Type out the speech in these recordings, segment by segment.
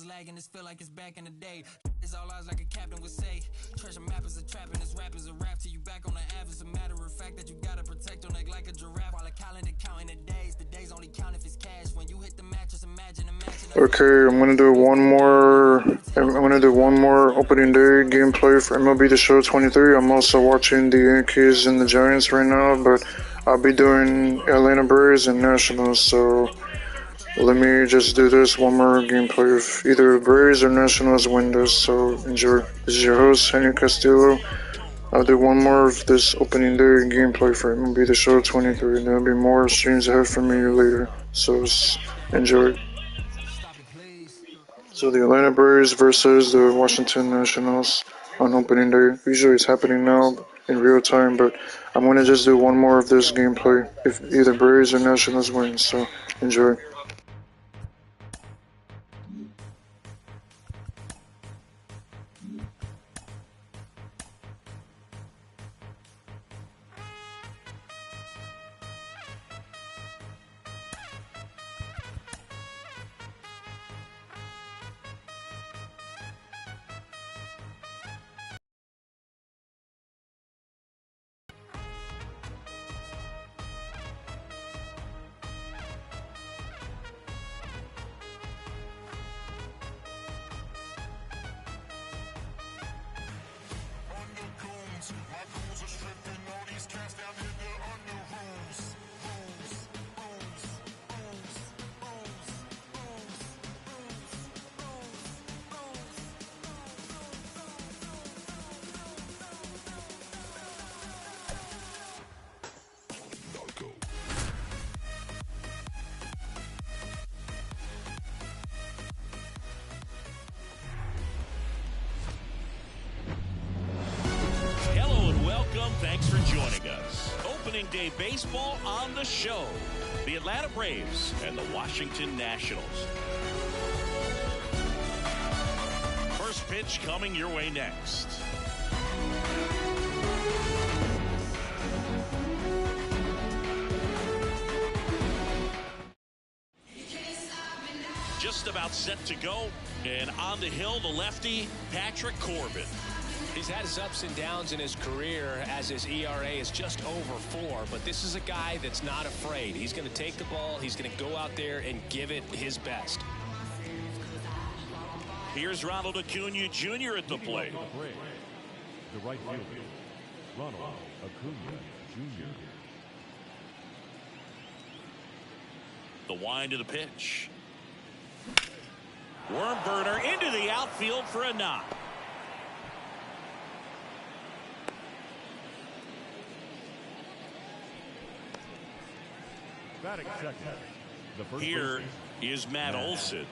lagging, this feel like it's back in the day. It's all odds like a captain would say. Treasure map is a trap and this rap is a rap till you back on the app. It's a matter of fact that you gotta protect your neck like a giraffe. While a calendar counting the days only count if it's cash. When you hit the match, just imagine. Okay, I'm gonna do one more opening day gameplay for MLB The Show 23. I'm also watching the Yankees and the Giants right now, but I'll be doing Atlanta Braves and Nationals, so let me just do this one more gameplay. If either Braves or Nationals win this, so enjoy. This is your host, Henry Castillo. I'll do one more of this opening day gameplay for MLB The Show 23, and there'll be more streams ahead for me later, so enjoy. So the Atlanta Braves versus the Washington Nationals on opening day. Usually it's happening now in real time, but I'm going to just do one more of this gameplay if either Braves or Nationals win, so enjoy. Thanks for joining us. Opening day baseball on the show. The Atlanta Braves and the Washington Nationals. First pitch coming your way next. Just about set to go. And on the hill, the lefty, Patrick Corbin. He's had his ups and downs in his career as his ERA is just over 4, but this is a guy that's not afraid. He's going to take the ball. He's going to go out there and give it his best. Here's Ronald Acuna Jr. at the plate. The right fielder, Ronald Acuna Jr. The wind of the pitch. Worm burner into the outfield for a knock. Here is Matt Olson.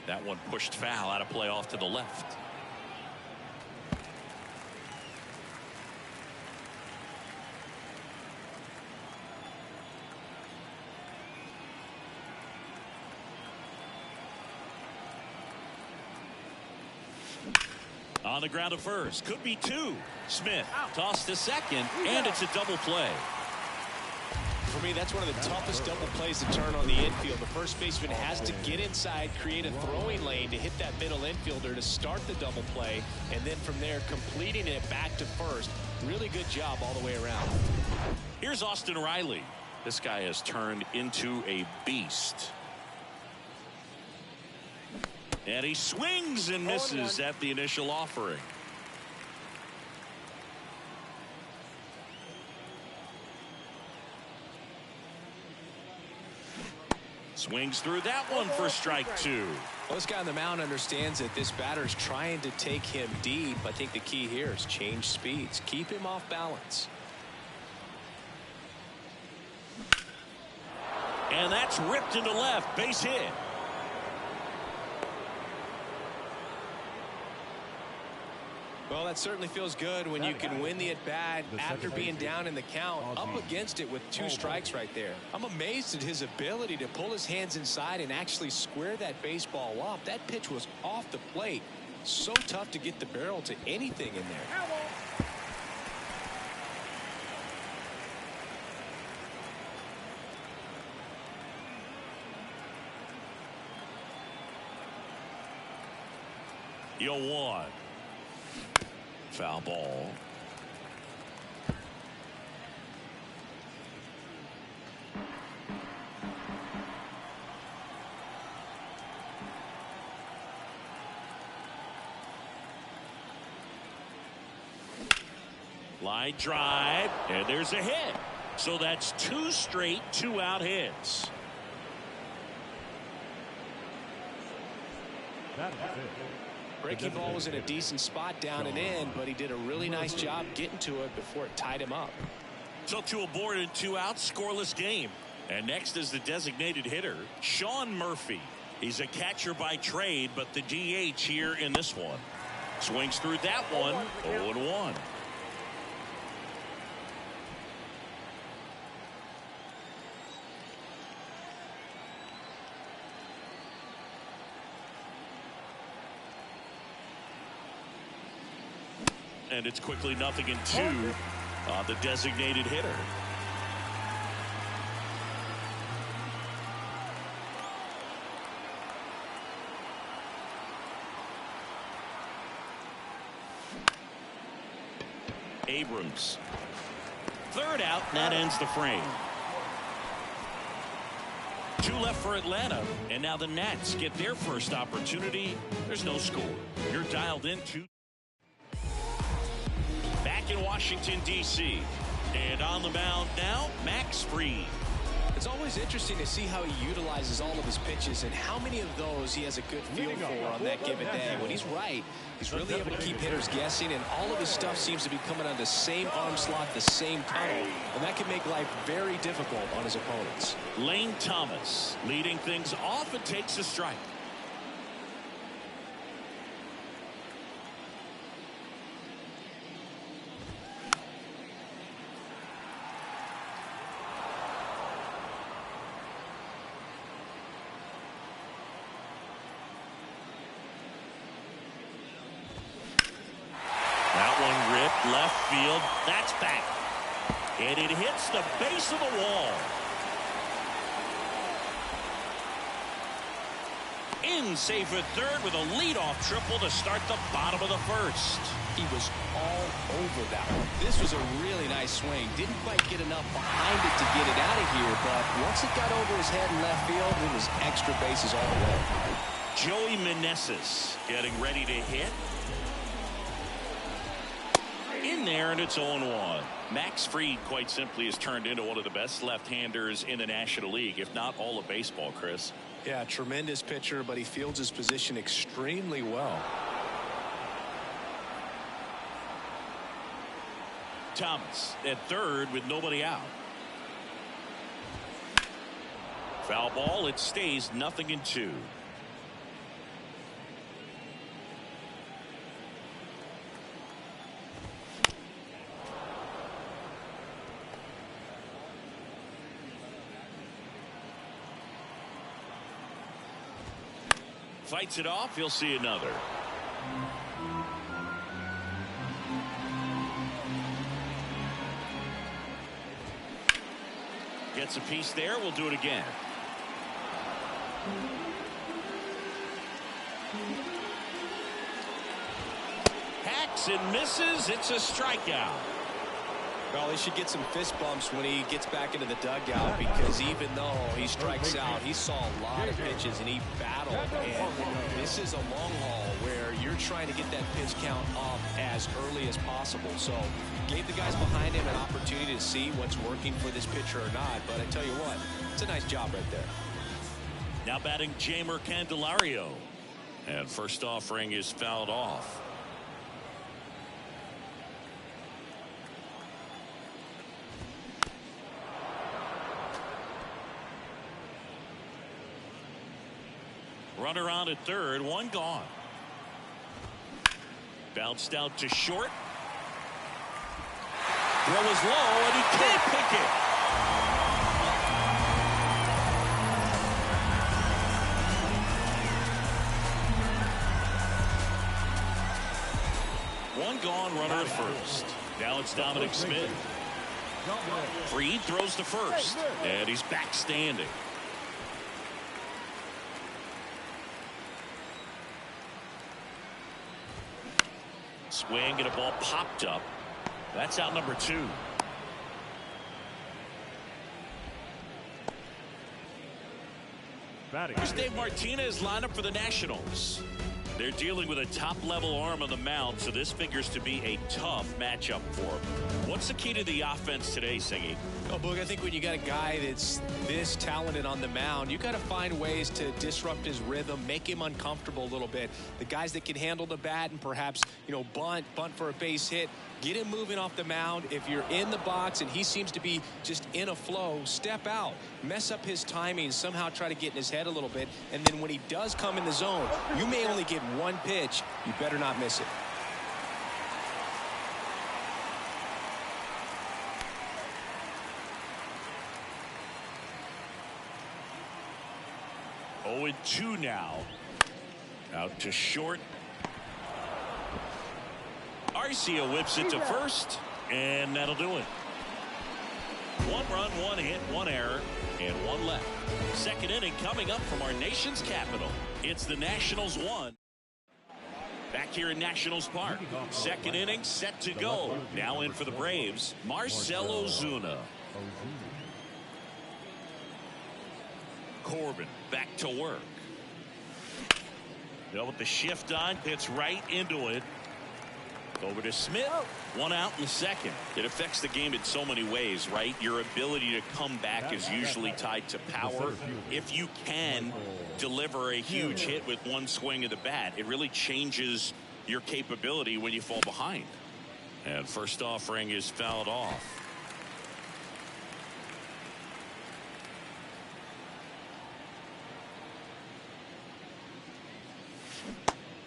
That one pushed foul out of play off to the left. On the ground to first. Could be 2. Smith tossed to second, and it's a double play. For me, that's one of the toughest double plays to turn on the infield. The first baseman has to get inside, create a throwing lane to hit that middle infielder to start the double play, and then from there completing it back to first. Really good job all the way around. Here's Austin Riley. This guy has turned into a beast. And he swings and misses at the initial offering. Swings through that one for strike 2. Well, this guy on the mound understands that this batter's trying to take him deep. I think the key here is change speeds. Keep him off balance. And that's ripped into left. Base hit. Well, that certainly feels good when you can win the at-bat after being down in the count, up against it with 2 strikes right there. I'm amazed at his ability to pull his hands inside and actually square that baseball up. That pitch was off the plate. So tough to get the barrel to anything in there. 0-1. Foul ball. Line drive, and there's a hit. So that's 2 straight 2-out hits. That is it. Breaking ball was in a decent spot down and in, but he did a really nice job getting to it before it tied him up. So 2 aboard and 2 out, scoreless game. And next is the designated hitter, Sean Murphy. He's a catcher by trade, but the DH here in this one. Swings through that one, 0-1. And it's quickly 0-2 on the designated hitter. Abrams. 3rd out, and that ends the frame. 2 left for Atlanta, and now the Nats get their first opportunity. There's no score. You're dialed into back in Washington, D.C. And on the mound now, Max Fried. It's always interesting to see how he utilizes all of his pitches and how many of those he has a good feel for on that given day. When he's right, he's really able to keep hitters guessing, and all of his stuff seems to be coming on the same arm slot, the same tunnel, and that can make life very difficult on his opponents. Lane Thomas leading things off and takes a strike. Left field, that's back. And it hits the base of the wall. In safe at 3rd with a leadoff triple to start the bottom of the 1st. He was all over that one. This was a really nice swing. Didn't quite get enough behind it to get it out of here, but once it got over his head in left field, it was extra bases all the way. Joey Meneses getting ready to hit. In there, and it's 0-1. Max Fried, quite simply, has turned into one of the best left-handers in the National League, if not all of baseball, Chris. Yeah, tremendous pitcher, but he fields his position extremely well. Thomas at 3rd with nobody out. Foul ball, it stays 0-2. Fights it off, he'll see another. Gets a piece there, we'll do it again. Hacks and misses, it's a strikeout. Well, he should get some fist bumps when he gets back into the dugout, because even though he strikes out, he saw a lot of pitches and he battled. And this is a long haul where you're trying to get that pitch count up as early as possible. So gave the guys behind him an opportunity to see what's working for this pitcher or not. But I tell you what, it's a nice job right there. Now batting Jamer Candelario. And first offering is fouled off. Runner on at third, one gone. Bounced out to short. Throw is low, and he can't pick it. One gone, runner at first. Now it's Dominic Smith. Fried throws to first, and he's back standing. Swing and a ball popped up. That's out number 2. Here's Dave Martinez lineup for the Nationals. They're dealing with a top-level arm on the mound, so this figures to be a tough matchup for them. What's the key to the offense today, Singy? Oh, Boog, I think when you got a guy that's this talented on the mound, you got to find ways to disrupt his rhythm, make him uncomfortable a little bit. The guys that can handle the bat and perhaps, bunt for a base hit, get him moving off the mound. If you're in the box and he seems to be just in a flow, step out, mess up his timing, somehow try to get in his head a little bit. And then when he does come in the zone, you may only get one pitch. You better not miss it. Oh, 2 now. Out to short. Arcia whips it to first, and that'll do it. 1 run, 1 hit, 1 error, and 1 left. Second inning coming up from our nation's capital. It's the Nationals 1. Back here in Nationals Park. Second inning set to go. Now in for the Braves, Marcell Ozuna. Corbin back to work. Now with the shift on, hits right into it. Over to Smith. 1 out in the second. It affects the game in so many ways, right? Your ability to come back is usually tied to power. If you can deliver a huge hit with 1 swing of the bat, it really changes your capability when you fall behind. And first offering is fouled off.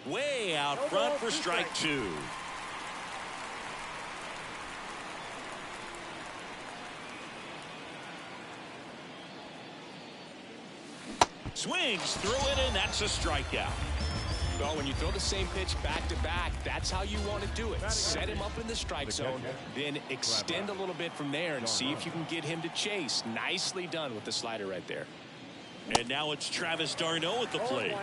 Way out front for strike 2. Swings through it, and that's a strikeout. Well, when you throw the same pitch back to back, that's how you want to do it. Set him up in the strike zone, then extend a little bit from there and see if you can get him to chase. Nicely done with the slider right there. And now it's Travis d'Arnaud at the plate.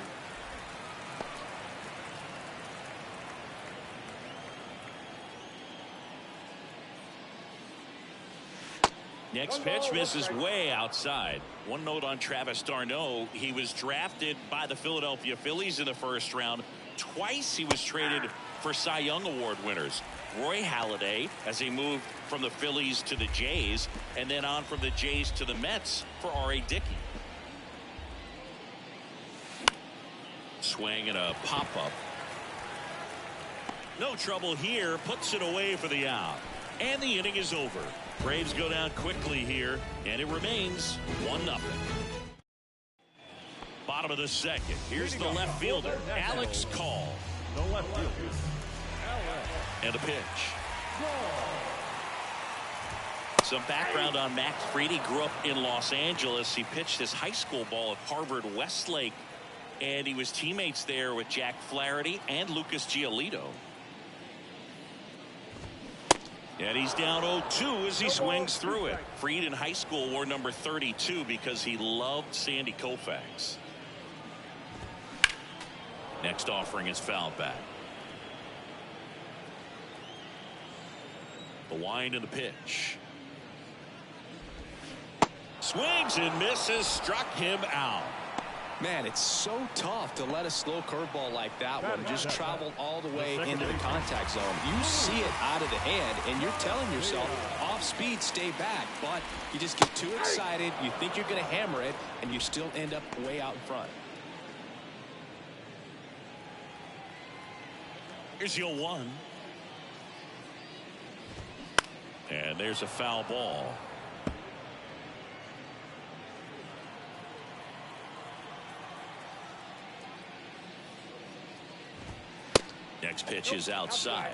Next pitch misses way outside. One note on Travis d'Arnaud. He was drafted by the Philadelphia Phillies in the first round. Twice he was traded for Cy Young Award winners. Roy Halladay as he moved from the Phillies to the Jays, and then on from the Jays to the Mets for R.A. Dickey. Swing and a pop-up. No trouble here. Puts it away for the out. And the inning is over. Braves go down quickly here, and it remains 1-0. Bottom of the second. Here's the left fielder, Alex Call. The left fielder, And a pitch. Some background on Max Fried. He grew up in Los Angeles. He pitched his high school ball at Harvard Westlake, and he was teammates there with Jack Flaherty and Lucas Giolito. And he's down 0-2 as he swings through it. Fried in high school wore number 32 because he loved Sandy Koufax. Next offering is fouled back. The wind and the pitch. Swings and misses, struck him out. Man, it's so tough to let a slow curveball like that one just travel all the way into the contact zone. You see it out of the hand, and you're telling yourself, off speed, stay back. But you just get too excited. You think you're going to hammer it, and you still end up way out in front. Here's your 1. And there's a foul ball. Next pitch is outside.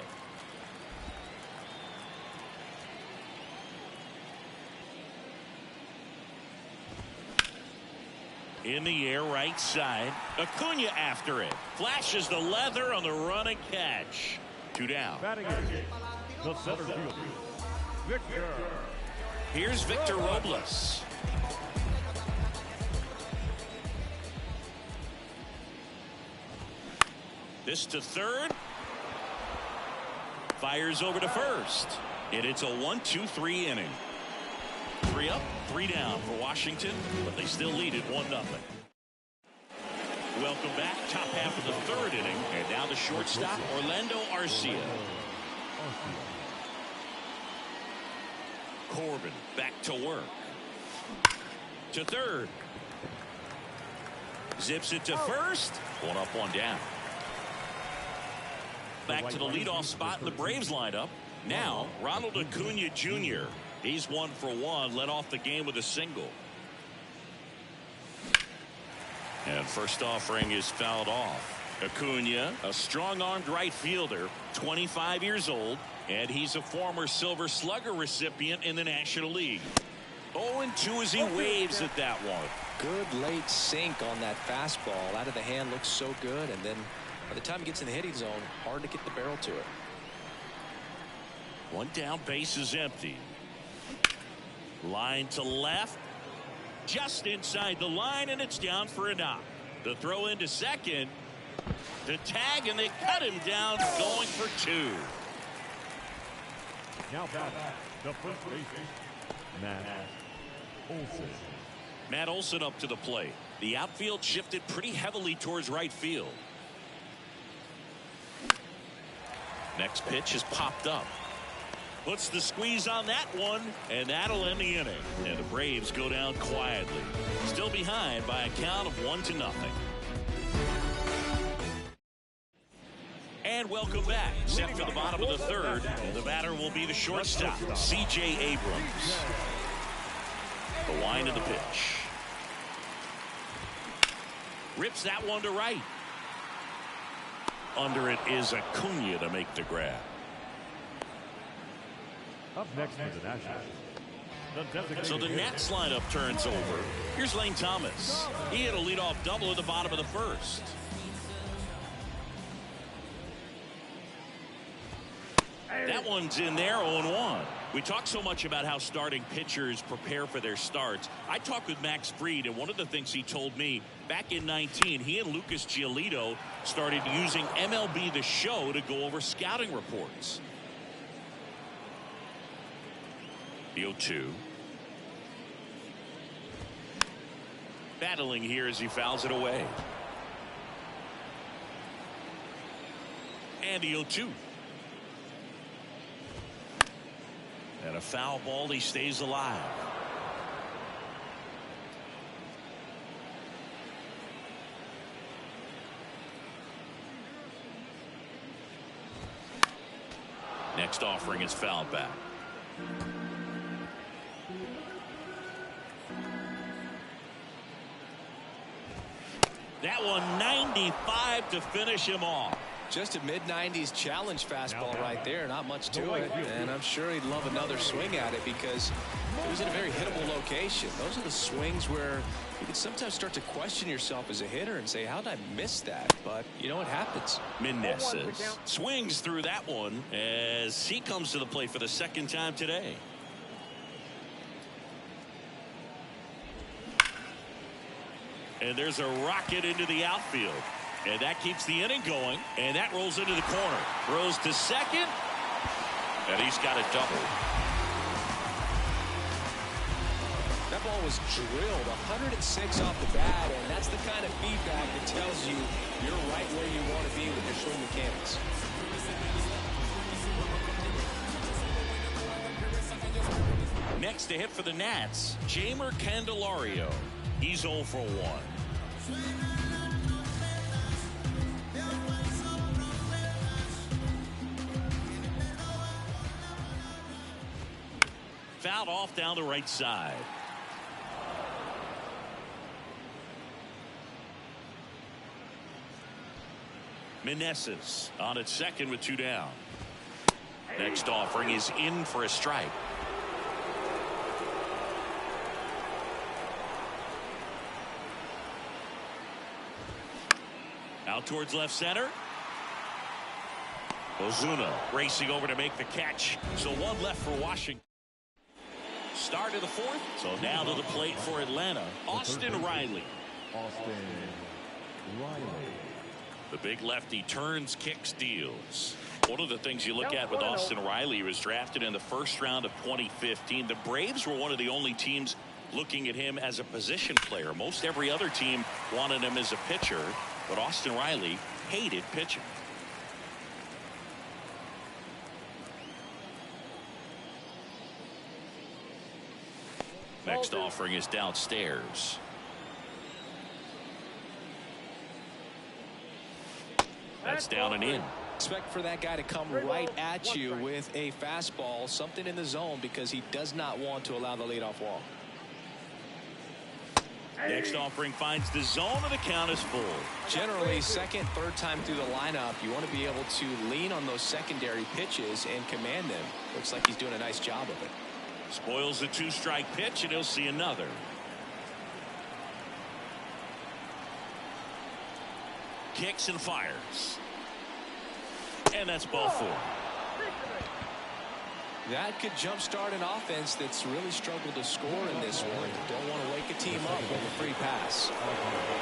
In the air, right side. Acuna after it. Flashes the leather on the run and catch. 2 down. Batting in, the center fielder, Victor. Here's Victor Robles. This to third. Fires over to first. And it's a 1-2-3 inning. 3 up, 3 down for Washington, but they still lead it 1-0. Welcome back. Top half of the third inning. And now the shortstop, Orlando Arcia. Corbin back to work. To third. Zips it to first. 1 up, 1 down. Back to the leadoff spot in the Braves lineup. Now, Ronald Acuna Jr. He's 1 for 1, led off the game with a single. And first offering is fouled off. Acuna, a strong-armed right fielder, 25 years old, and he's a former Silver Slugger recipient in the National League. 0-2 as he waves at that one. Good late sink on that fastball. Out of the hand, looks so good, and then by the time he gets in the hitting zone, hard to get the barrel to it. 1 down, base is empty. Line to left. Just inside the line, and it's down for a knock. The throw into second. The tag, and they cut him down, going for 2. Now batting, the first baseman, Matt Olson. Matt Olson up to the plate. The outfield shifted pretty heavily towards right field. Next pitch is popped up. Puts the squeeze on that one, and that'll end the inning. And the Braves go down quietly. Still behind by a count of 1-0. And welcome back. Set for the bottom of the third. The batter will be the shortstop, C.J. Abrams. The wind of the pitch. Rips that one to right. Under it is Acuna to make the grab. Up next for the Nationals. So the Nats lineup turns over. Here's Lane Thomas. He hit a leadoff double at the bottom of the first. That one's in there, 0-1. We talk so much about how starting pitchers prepare for their starts. I talked with Max Fried, and one of the things he told me back in 19, he and Lucas Giolito started using MLB The Show to go over scouting reports. The 0-2. Battling here as he fouls it away. And the 0-2. And a foul ball, he stays alive. Next offering is fouled back. That one 95 to finish him off. Just a mid-90s challenge fastball right there. Not much to it. And I'm sure he'd love another swing at it because it was in a very hittable location. Those are the swings where you can sometimes start to question yourself as a hitter and say, how did I miss that? But, you know, it happens. Meneses swings through that one as he comes to the plate for the second time today. And there's a rocket into the outfield. And that keeps the inning going. And that rolls into the corner. Throws to second. And he's got a double. That ball was drilled 106 off the bat. And that's the kind of feedback that tells you you're right where you want to be with your swing mechanics. Next to hit for the Nats, Jeimer Candelario. He's 0 for 1. Fouled off down the right side. Meneses on at second with 2 down. Next offering is in for a strike. Out towards left center. Ozuna racing over to make the catch. So 1 left for Washington. Start of the 4th. So now to the plate for Atlanta, Austin Riley. The big lefty turns, kicks, deals. One of the things you look at with Austin Riley, he was drafted in the 1st round of 2015. The Braves were one of the only teams looking at him as a position player. Most every other team wanted him as a pitcher, but Austin Riley hated pitching. Next offering is downstairs. That's down and in. Expect for that guy to come right at you with a fastball, something in the zone, because he does not want to allow the leadoff walk. Next offering finds the zone, and the count is full. Generally, second, third time through the lineup, you want to be able to lean on those secondary pitches and command them. Looks like he's doing a nice job of it. Spoils the 2-strike pitch, and he'll see another. Kicks and fires. And that's ball 4. That could jumpstart an offense that's really struggled to score in this one. Don't want to wake a team up with a free pass.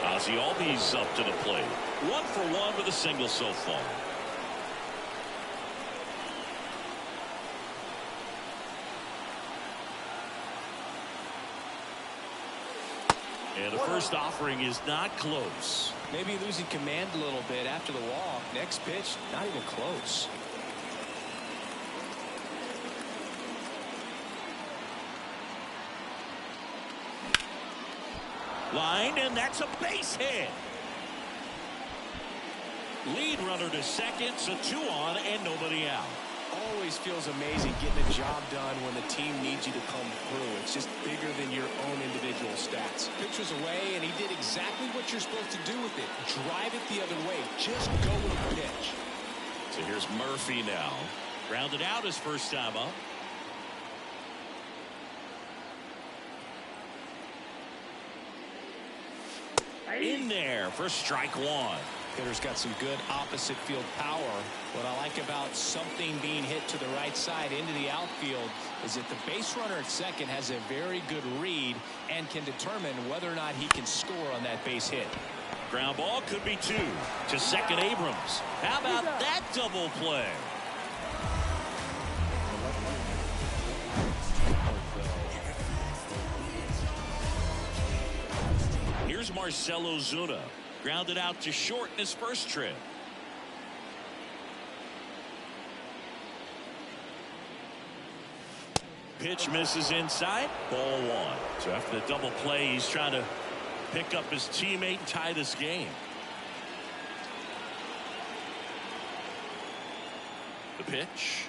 Ozzy Albies up to the plate. 1 for 1 with a single so far. And the first offering is not close. Maybe losing command a little bit after the walk. Next pitch, not even close. Line, and that's a base hit. Lead runner to second, so 2 on and nobody out. Always feels amazing getting a job done when the team needs you to come through. It's just bigger than your own individual stats. Pitch was away, and he did exactly what you're supposed to do with it. Drive it the other way. Just go with the pitch. So here's Murphy now. Grounded out his first time up. In there for strike 1. Hitter's got some good opposite field power. What I like about something being hit to the right side into the outfield is that the base runner at second has a very good read and can determine whether or not he can score on that base hit. Ground ball could be 2 to second Abrams. How about that double play? Here's Marcell Ozuna. Grounded out to short in his first trip. Pitch misses inside. Ball 1. So after the double play, he's trying to pick up his teammate and tie this game. The pitch.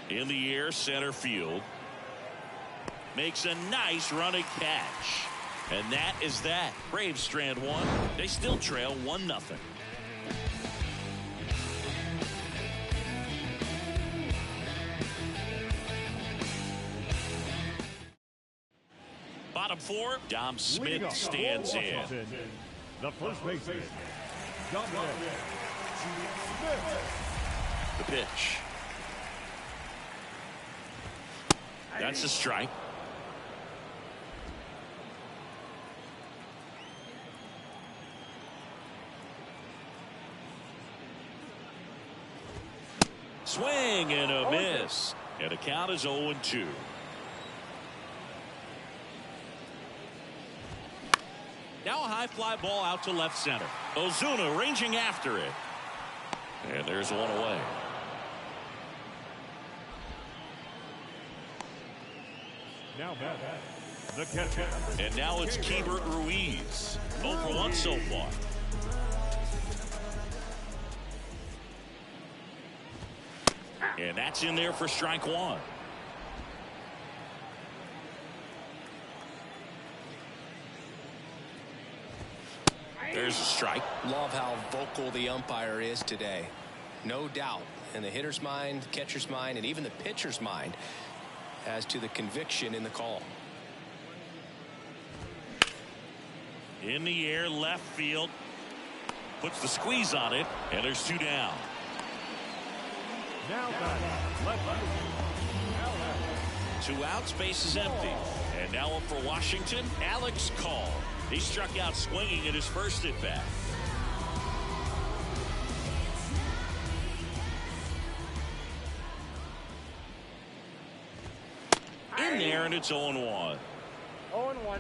In the air, center field. Makes a nice running catch. And that is that. Braves strand 1. They still trail 1-0. Bottom 4, Dom Smith stands in. The first baseman, Dominic Smith. The pitch. That's a strike. Swing and a miss. And the count is 0-2. Now a high fly ball out to left center. Ozuna ranging after it. And there's one away. Now back, the catcher. And now it's Keibert Ruiz. 0 for 1 so far. And that's in there for strike 1. There's a strike. Love how vocal the umpire is today. No doubt in the hitter's mind, catcher's mind, and even the pitcher's mind as to the conviction in the call. In the air, left field. Puts the squeeze on it, and there's 2 down. Now batting, left field. 2 outs, base is empty. And now up for Washington, Alex Call. He struck out swinging at his first at bat. In there, and it's 0-1. 0-1.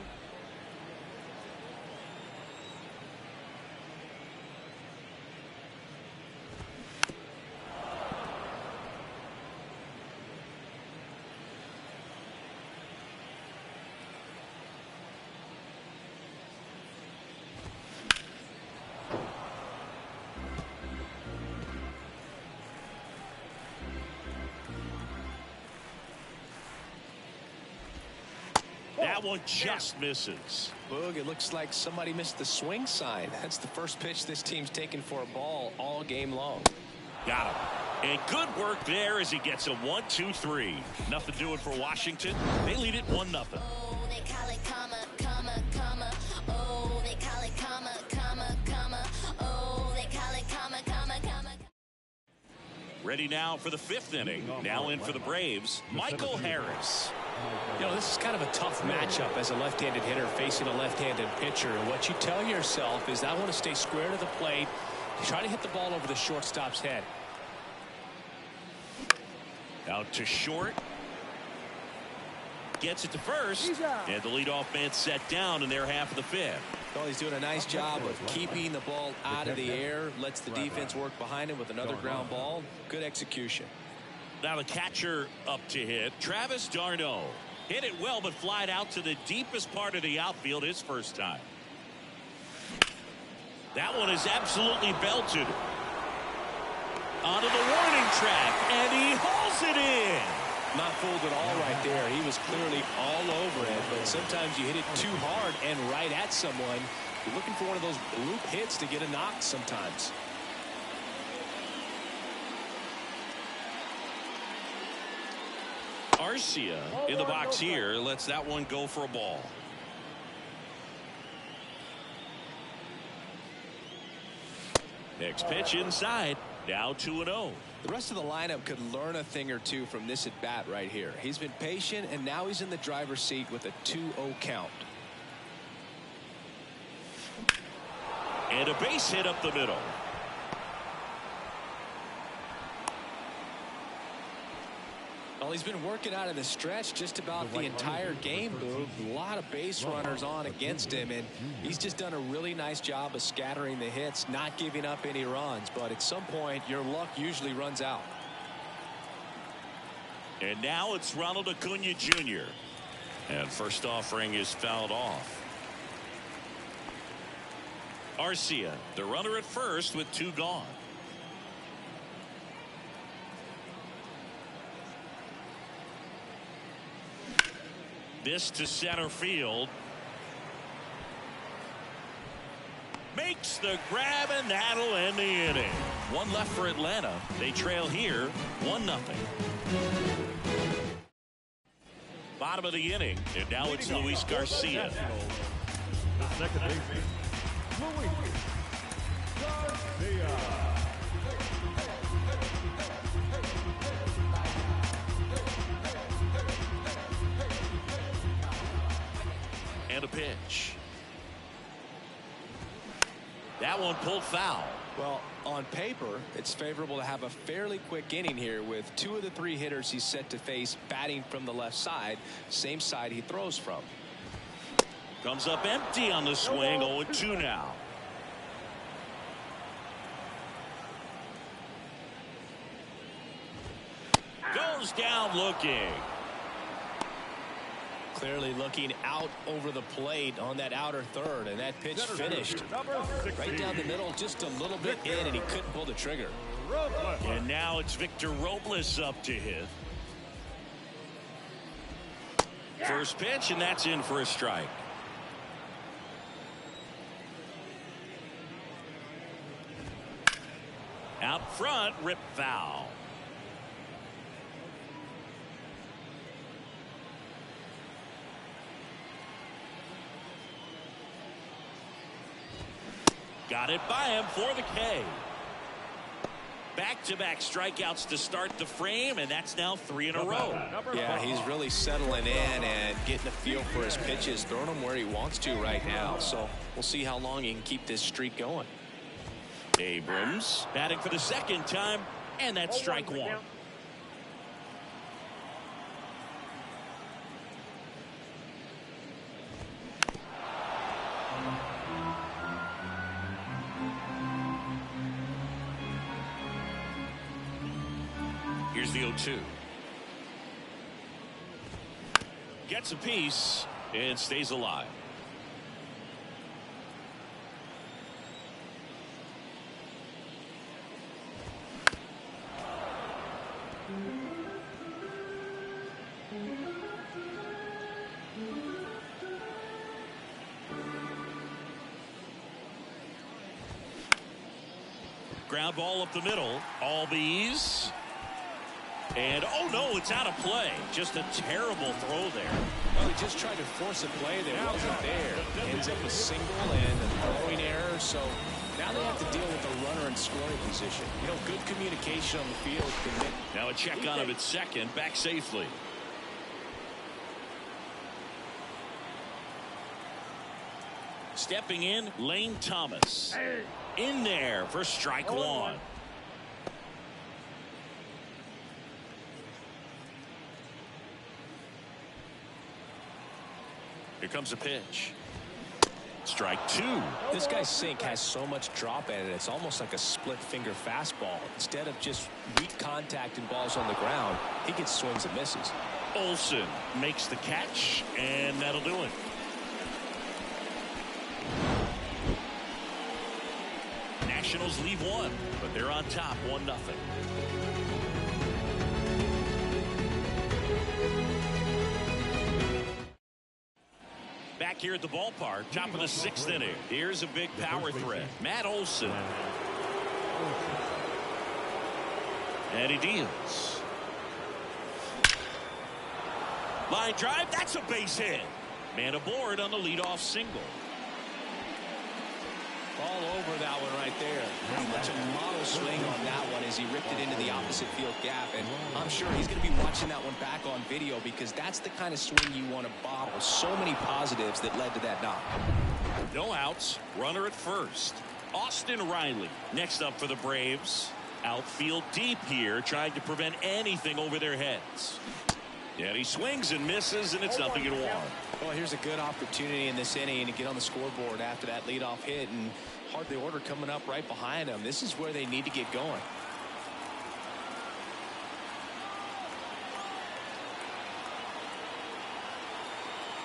That one just misses. Boog, it looks like somebody missed the swing sign. That's the first pitch this team's taken for a ball all game long. Got him. And good work there as he gets a 1-2-3. Nothing doing for Washington. They lead it 1-0. Oh, they call it comma, comma, comma. Oh, they call it comma, comma, comma. Oh, they call it comma, comma, comma. Ready now for the 5th inning. Now in for the Braves, Michael Harris. You know, this is kind of a tough matchup as a left-handed hitter facing a left-handed pitcher. And what you tell yourself is, I want to stay square to the plate, try to hit the ball over the shortstop's head. Out to short. Gets it to first. And the leadoff man set down in their half of the 5th. Well, he's doing a nice job of keeping the ball out of the air. Lets the defense work behind him with another ground ball. Good execution. Now the catcher up to hit. Travis d'Arnaud. Hit it well, but flied out to the deepest part of the outfield his first time. That one is absolutely belted. Onto the warning track, and he hauls it in. Not fooled at all right there. He was clearly all over it, but sometimes you hit it too hard and right at someone. You're looking for one of those loop hits to get a knock sometimes. Arcia in the box here lets that one go for a ball. Next pitch inside. Now 2-0. The rest of the lineup could learn a thing or two from this at bat right here. He's been patient, and now he's in the driver's seat with a 2-0 count. And a base hit up the middle. Well, he's been working out of the stretch just about the entire game, Boog. A lot of base runners on against him, and he's just done a really nice job of scattering the hits, not giving up any runs. But at some point, your luck usually runs out. And now it's Ronald Acuna Jr. And first offering is fouled off. Arcia, the runner at first with 2 gone. This to center field. Makes the grab, and that'll end the inning. 1 left for Atlanta. They trail here 1-0. Bottom of the inning, and now it's Luis Garcia. The second baseman, Luis Garcia. And a pitch. That one pulled foul. Well, on paper, it's favorable to have a fairly quick inning here with 2 of the 3 hitters he's set to face batting from the left side, same side he throws from. Comes up empty on the swing. 0-2 now. Goes down looking. Clearly looking out over the plate on that outer third, and that pitch finished right down the middle, just a little bit in, and he couldn't pull the trigger. And now it's Victor Robles up to hit. First pitch, and that's in for a strike. Out front, rip foul. Got it by him for the K. Back-to-back strikeouts to start the frame, and that's now 3 in a row. Yeah, he's really settling in and getting a feel for his pitches, throwing them where he wants to right now. So we'll see how long he can keep this streak going. Abrams batting for the second time, and that's strike one. Here's the 0-2. Gets a piece and stays alive. Ground ball up the middle. All bees. And, oh, no, it's out of play. Just a terrible throw there. Well, he just tried to force a play that wasn't there. Ends up a single and a throwing error. So now they have to deal with a runner in scoring position. You know, good communication on the field. Now a check on him at second. Back safely. Stepping in, Lane Thomas. In there for strike one. Here comes a pitch. Strike two. This guy's sink has so much drop in it. It's almost like a split finger fastball. Instead of just weak contact and balls on the ground, he gets swings and misses. Olsen makes the catch, and that'll do it. Nationals leave one, but they're on top 1-0. Back here at the ballpark, top of the 6th inning. Here's a big power threat. Matt Olson. And he deals. Line drive, that's a base hit. Man aboard on the leadoff single. All over that one right there. Pretty much a model swing on that one as he ripped it into the opposite field gap. And I'm sure he's going to be watching that one back on video because that's the kind of swing you want to bottle. So many positives that led to that knock. No outs. Runner at first. Austin Riley next up for the Braves. Outfield deep here, trying to prevent anything over their heads. Yeah, he swings and misses, and it's 0-1. Well, here's a good opportunity in this inning to get on the scoreboard after that leadoff hit, and hardly order coming up right behind them. This is where they need to get going.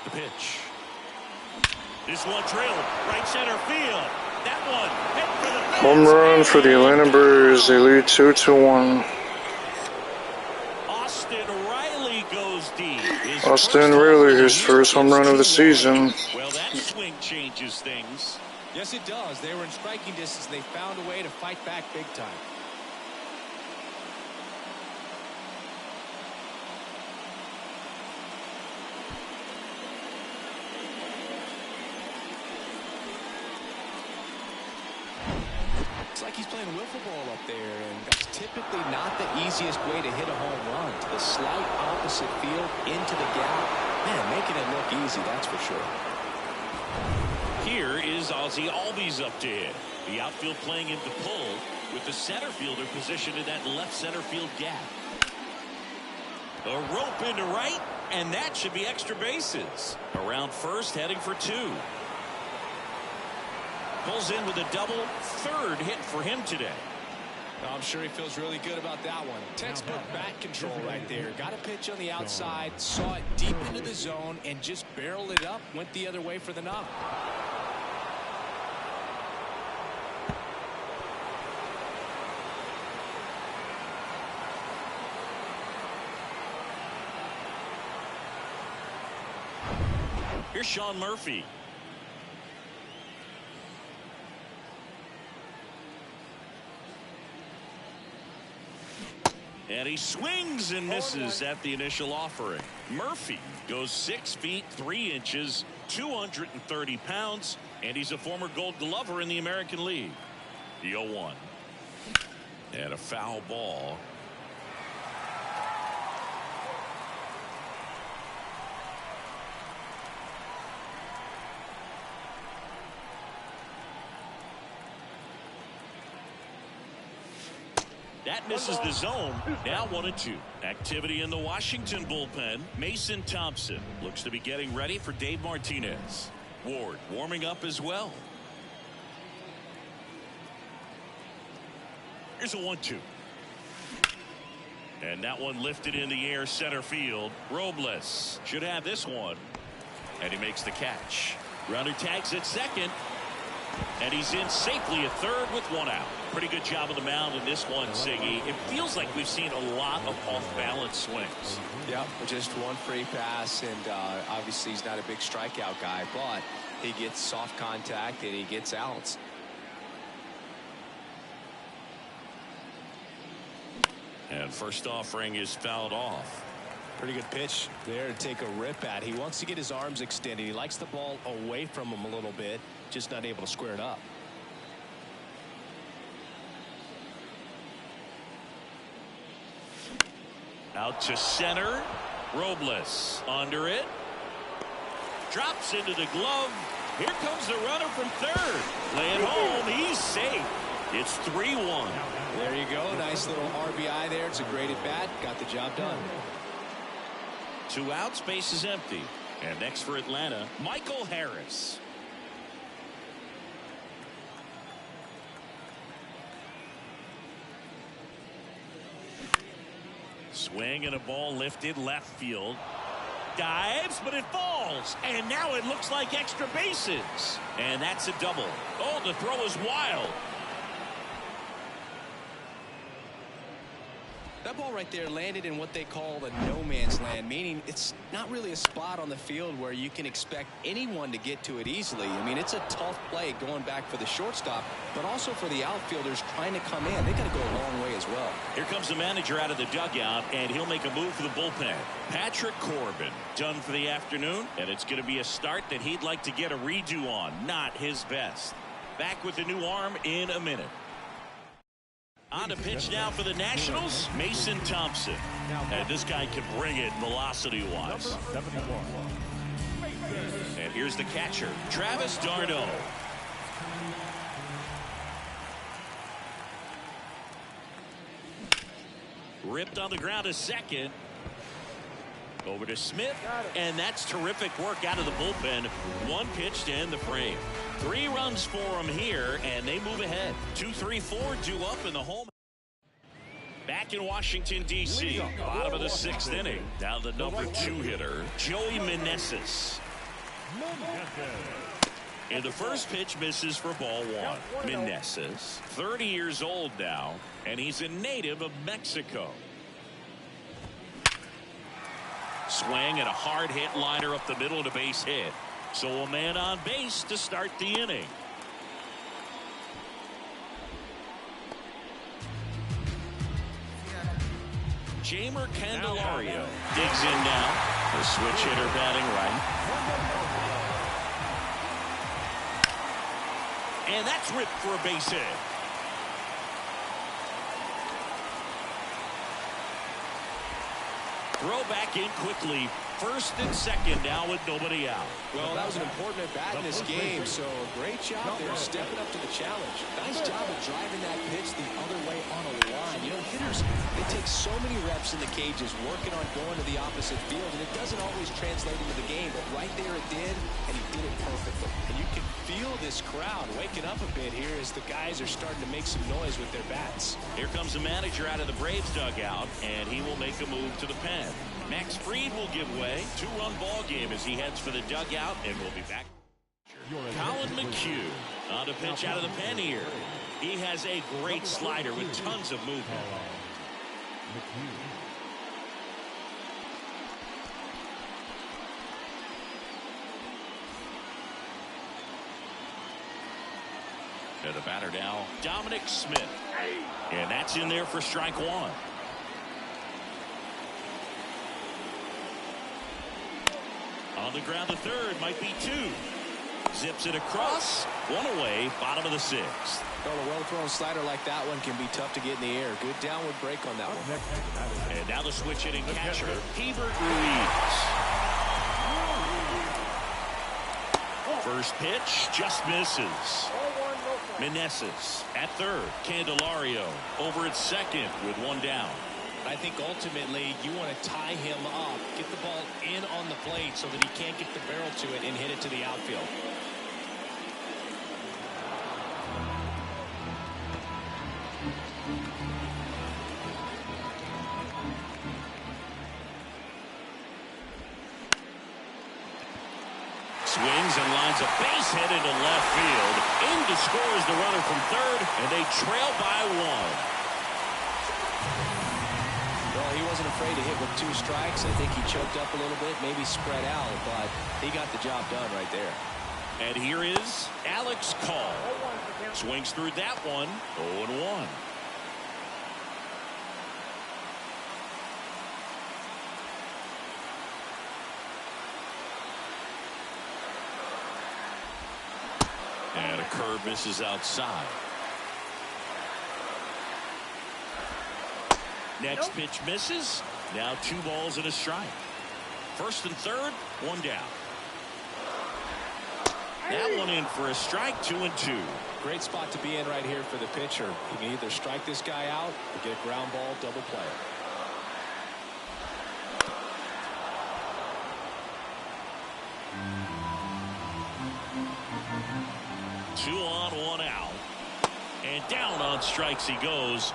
The pitch. This one trailed right center field. That one hit for the fence. Home run for the Atlanta Braves. They lead 2-1. Austin Riley, his first home run of the season. Well, that swing changes things. Yes, it does. They were in striking distance. They found a way to fight back big time. It's like he's playing wiffle ball up there, and that's typically not the easiest way to hit a home run. To the slight opposite field, into the gap. Man, making it look easy, that's for sure. Here is Ozzie Albies up to hit. The outfield playing into pull with the center fielder positioned in that left center field gap. A rope into right, and that should be extra bases. Around first, heading for two. Pulls in with a double, third hit for him today. I'm sure he feels really good about that one. Textbook bat control right there. Got a pitch on the outside, saw it deep into the zone, and just barreled it up, went the other way for the knock. Here's Sean Murphy. And he swings and misses at the initial offering. Murphy goes 6 feet 3 inches, 230 pounds, and he's a former Gold Glover in the American League. The 0-1. And a foul ball. That misses the zone. Now 1-2. Activity in the Washington bullpen. Mason Thompson looks to be getting ready for Dave Martinez. Ward warming up as well. Here's a 1-2. And that one lifted in the air center field. Robles should have this one. And he makes the catch. Runner tags at second. And he's in safely at third with 1 out. Pretty good job on the mound in this one, Siggy. It feels like we've seen a lot of off-balance swings. Yep, just one free pass, and obviously he's not a big strikeout guy, but he gets soft contact and he gets outs. And first offering is fouled off. Pretty good pitch there to take a rip at. He wants to get his arms extended. He likes the ball away from him a little bit, just not able to square it up. Out to center. Robles under it. Drops into the glove. Here comes the runner from third. Playing home. He's safe. It's 3-1. There you go. Nice little RBI there. It's a great at bat. Got the job done. 2 outs. Base is empty. And next for Atlanta, Michael Harris. Swing and a ball lifted left field. Dives, but it falls. And now it looks like extra bases. And that's a double. Oh, the throw is wild. That ball right there landed in what they call the no man's land, meaning it's not really a spot on the field where you can expect anyone to get to it easily. I mean, it's a tough play going back for the shortstop, but also for the outfielders trying to come in. They got to go a long way as well. Here comes the manager out of the dugout, and he'll make a move for the bullpen. Patrick Corbin done for the afternoon, and it's going to be a start that he'd like to get a redo on. Not his best. Back with the new arm in a minute. On to pitch now for the Nationals, Mason Thompson. And this guy can bring it velocity-wise. And here's the catcher, Travis d'Arnaud. Ripped on the ground to second. Over to Smith, and that's terrific work out of the bullpen. 1 pitch to end the frame. 3 runs for him here, and they move ahead. 2-3-4 due up in the home. Back in Washington, D.C., bottom of the 6th inning. Now the number 2 hitter, Joey Meneses. And the first pitch misses for ball 1. Meneses, 30 years old now, and he's a native of Mexico. Swing and a hard hit liner up the middle of the base hit. So a man on base to start the inning. Jamer Candelario digs in now. The switch hitter batting right. And that's ripped for a base hit. Throw back in quickly. First and second now with nobody out. Well, that was an important at-bat in this game, so great job there stepping up to the challenge. Nice job of driving that pitch the other way on a line. You know, hitters, they take so many reps in the cages working on going to the opposite field, and it doesn't always translate into the game, but right there it did, and he did it perfectly. And you can feel this crowd waking up a bit here as the guys are starting to make some noise with their bats. Here comes the manager out of the Braves dugout, and he will make a move to the pen. Max Fried will give way. 2-run ball game as he heads for the dugout, and we'll be back. Colin McHugh on to pitch out of the pen here. He has a great slider with tons of movement. And the batter now, Dominic Smith. And that's in there for strike 1. the ground to third, might be 2. Zips it across, 1 away, bottom of the 6th. Well, a well-thrown slider like that one can be tough to get in the air. Good downward break on that one. And now the switch hitting catcher, Hebert Ruiz. First pitch just misses. Meneses at third. Candelario over at second with 1 down. I think ultimately you want to tie him up, get the ball in on the plate so that he can't get the barrel to it and hit it to the outfield. Swings and lines a base hit into left field. In to score is the runner from third, and they trail by 1. Well, he wasn't afraid to hit with 2 strikes. I think he choked up a little bit, maybe spread out, but he got the job done right there. And here is Alex Call. Swings through that one, 0-1. And a curve misses outside. Next pitch misses. Now 2 balls and a strike. First and third, 1 down. That one in for a strike, 2-2. Great spot to be in right here for the pitcher. He can either strike this guy out or get a ground ball, double play. Two on, 1 out. And down on strikes he goes.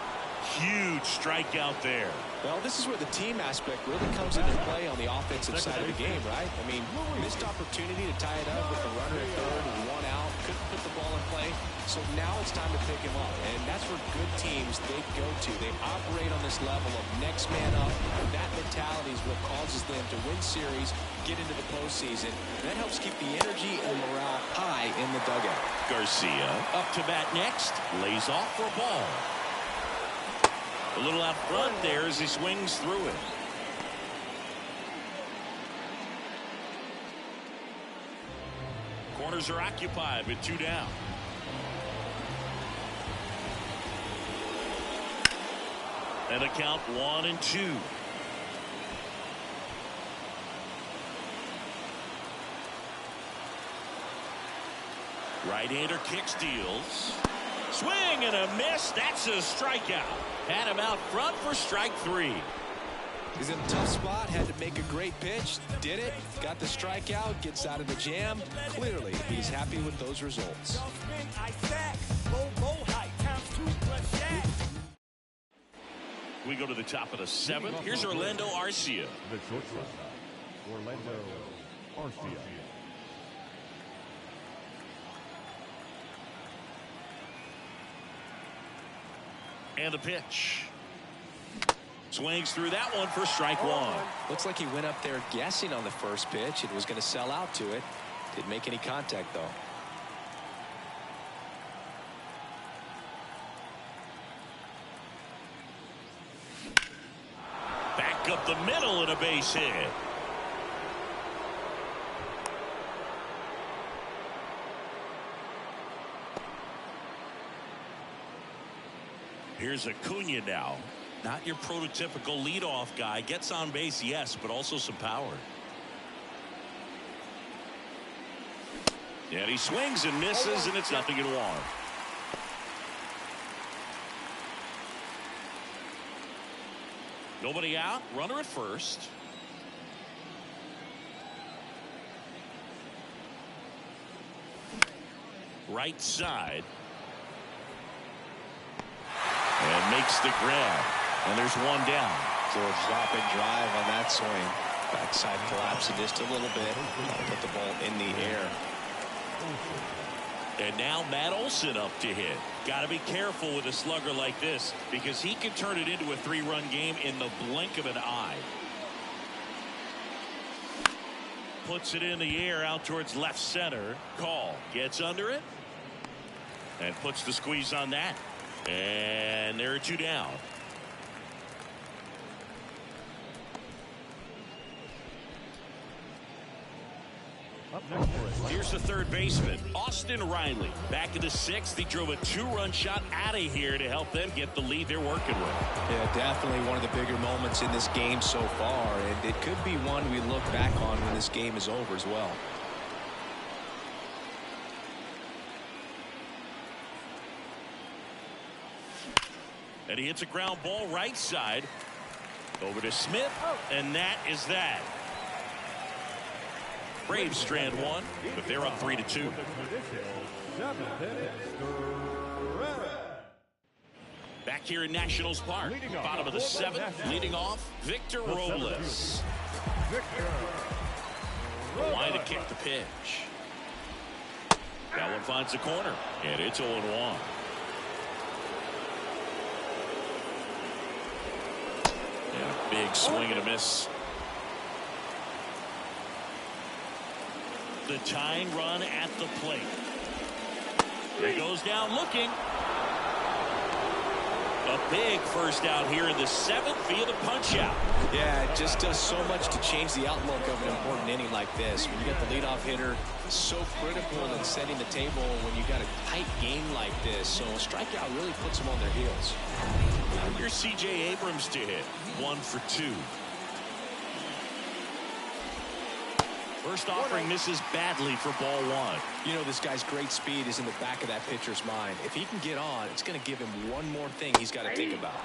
Huge strikeout there. Well, this is where the team aspect really comes into play on the offensive side of the game, right? I mean, missed opportunity to tie it up with the runner at third and 1 out. Couldn't put the ball in play. So now it's time to pick him up. And that's where good teams, they go to. They operate on this level of next man up. That mentality is what causes them to win series, get into the postseason. And that helps keep the energy and morale high in the dugout. Garcia up to bat next. Lays off for a ball. A little out front there as he swings through it. Corners are occupied with 2 down. And a count 1-2. Right-hander kicks, deals. Swing and a miss. That's a strikeout. Had him out front for strike 3. He's in a tough spot. Had to make a great pitch. Did it. Got the strikeout. Gets out of the jam. Clearly, he's happy with those results. We go to the top of the 7th. Here's Orlando Arcia. The shortstop, Orlando Arcia. And the pitch. Swings through that one for strike 1. Looks like he went up there guessing on the first pitch and was going to sell out to it. Didn't make any contact, though. Back up the middle and a base hit. Here's Acuna now. Not your prototypical leadoff guy. Gets on base, yes, but also some power. And he swings and misses, and it's 0-1. Nobody out. Runner at first. Right side. And makes the grab. And there's 1 down. So a dropping drive on that swing. Backside collapsing just a little bit. Put the ball in the air. And now Matt Olson up to hit. Got to be careful with a slugger like this because he can turn it into a 3-run game in the blink of an eye. Puts it in the air out towards left center. Call gets under it and puts the squeeze on that. And there are 2 down. Up next for it. Here's the third baseman, Austin Riley. Back in the sixth, he drove a 2-run shot out of here to help them get the lead they're working with. Yeah, definitely one of the bigger moments in this game so far, and it could be one we look back on when this game is over as well. And he hits a ground ball right side. Over to Smith, and that is that. Braves strand one, but they're up 3-2. Back here in Nationals Park, bottom of the seventh, leading off, Victor Robles. The line to kick the pitch. That one finds the corner, and it's 0-1. Big swing and a miss. The tying run at the plate. He goes down looking. A big first out here in the seventh via the punch out. Yeah, it just does so much to change the outlook of an important inning like this. When you got the leadoff hitter, so critical in setting the table when you got a tight game like this. So a strikeout really puts them on their heels. Here's C.J. Abrams to hit. 1 for 2. First offering misses badly for ball one. You know, this guy's great speed is in the back of that pitcher's mind. If he can get on, it's going to give him one more thing he's got to think about.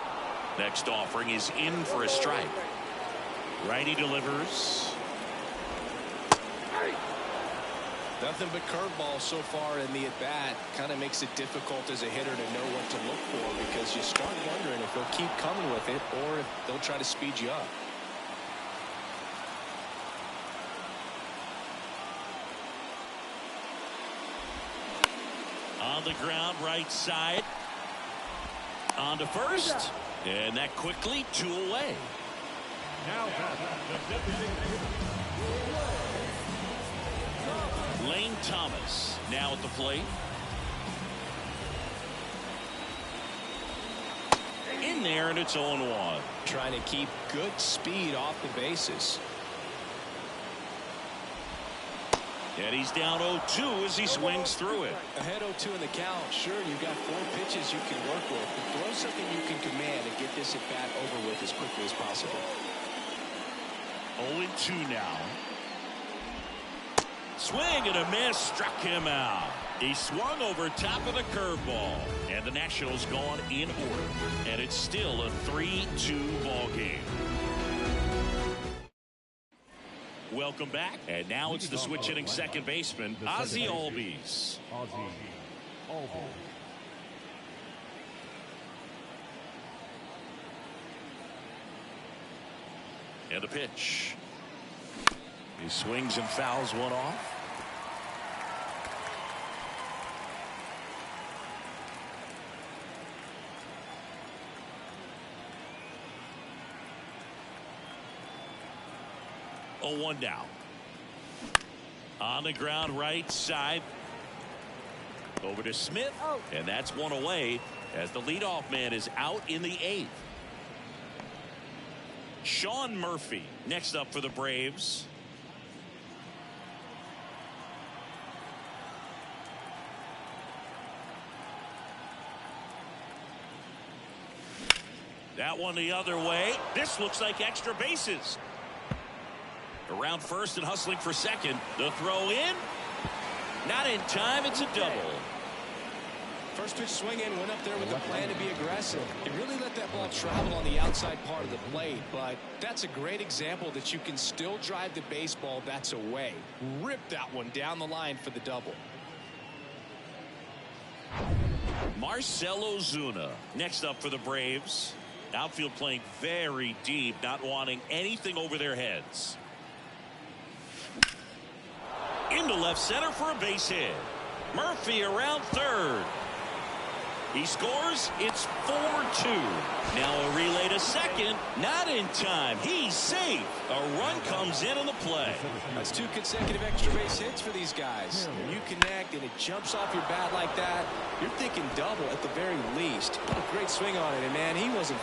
Next offering is in for a strike. Righty delivers. Nothing but curveball so far in the at-bat. Kind of makes it difficult as a hitter to know what to look for, because you start wondering if they'll keep coming with it or if they'll try to speed you up. On the ground, right side. On to first. And that quickly 2 away. Now the designated hitter. Lane Thomas now at the plate. In there, and it's 0-1. Trying to keep good speed off the bases. And he's down 0-2 as he swings through it. Ahead 0-2 in the count. Sure, you've got 4 pitches you can work with, but throw something you can command and get this at bat over with as quickly as possible. 0-2 now. Swing and a miss, struck him out. He swung over top of the curveball, and the Nationals gone in order, and it's still a 3-2 ball game. Welcome back, and now it's the switch hitting second baseman, Ozzie Albies. And the pitch. He swings and fouls one off. Oh, 1 down. On the ground, right side. Over to Smith, and that's 1 away as the leadoff man is out in the 8th. Sean Murphy next up for the Braves. That one the other way. This looks like extra bases. Around first and hustling for second. The throw in. Not in time. It's a double. First pitch swing in, went up there with the plan to be aggressive. He really let that ball travel on the outside part of the plate, but that's a great example that you can still drive the baseball that's away. Rip that one down the line for the double. Marcell Ozuna next up for the Braves. Outfield playing very deep, not wanting anything over their heads. Into left center for a base hit. Murphy around third. He scores. It's 4-2. Now a relay to second. Not in time. He's safe. A run comes in on the play. That's 2 consecutive extra base hits for these guys. When you connect and it jumps off your bat like that, you're thinking double at the very least. What a great swing on it. And man, he wasn't